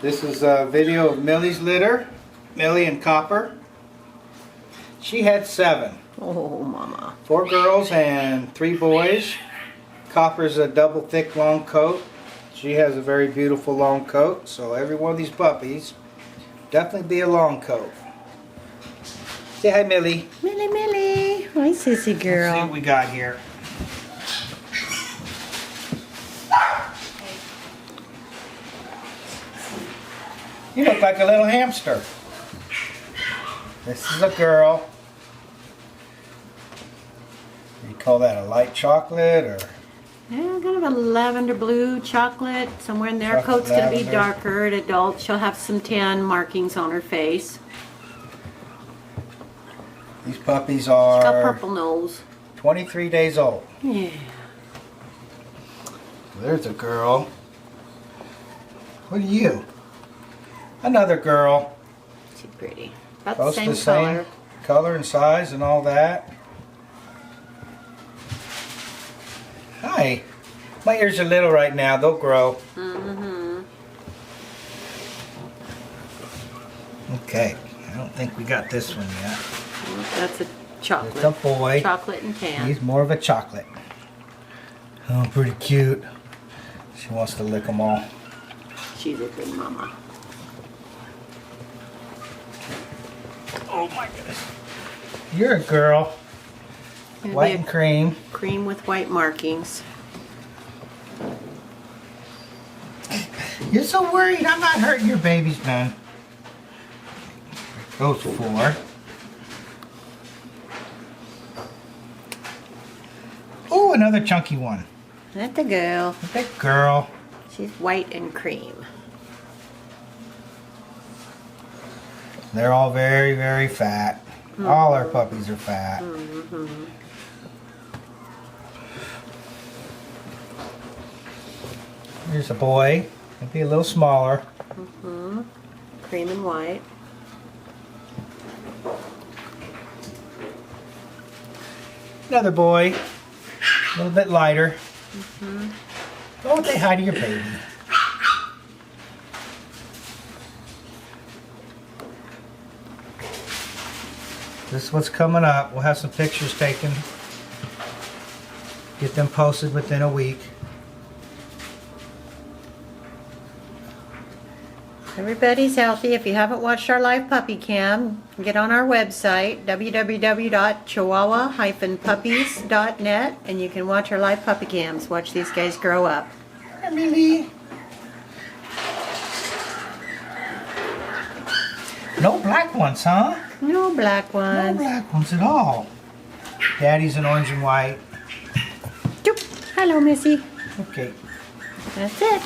This is a video of Millie's litter. Millie and Copper. She had 7. Oh, mama. 4 girls and 3 boys. Copper's a double thick long coat. She has a very beautiful long coat. So every one of these puppies definitely be a long coat. Say hi, Millie. Millie, Millie. Hi, sissy girl. Let's see what we got here. You look like a little hamster. This is a girl. You call that a light chocolate or? Yeah, kind of a lavender blue chocolate. Somewhere in there. Chocolate Coat's going to be lavender. darker at adult. She'll have some tan markings on her face. These puppies She's got are purple nose. 23 days old. Yeah. There's a girl. What are you? Another girl. She's pretty. About Both the same color. color and size and all that. Hi. My ears are little right now. They'll grow. Mm-hmm. Okay. I don't think we got this one yet. That's a chocolate. It's a boy. Chocolate and tan. He's more of a chocolate. Oh, pretty cute. She wants to lick them all. She's a good mama. Oh my goodness. You're a girl. It'll White be and cream. cream with white markings. You're so worried I'm not hurting your babies, man. Those 4. Oh, another chunky one. That's the girl. A big girl. She's white and cream. They're all very, very fat. All our puppies are fat. Mm-hmm. Here's a boy. Maybe a little smaller. Mm-hmm. Cream and white. Another boy. A little bit lighter. Mm-hmm. Don't say hi to your baby. This is what's coming up. We'll have some pictures taken. Get them posted within a week. Everybody's healthy. If you haven't watched our live puppy cam, get on our website, www.chihuahua-puppies.net, and you can watch our live puppy cams. Watch these guys grow up. Hi, Millie. No black ones, huh? No black No ones. black ones at all. Daddy's an orange and white. Hello, Missy. Okay. That's it.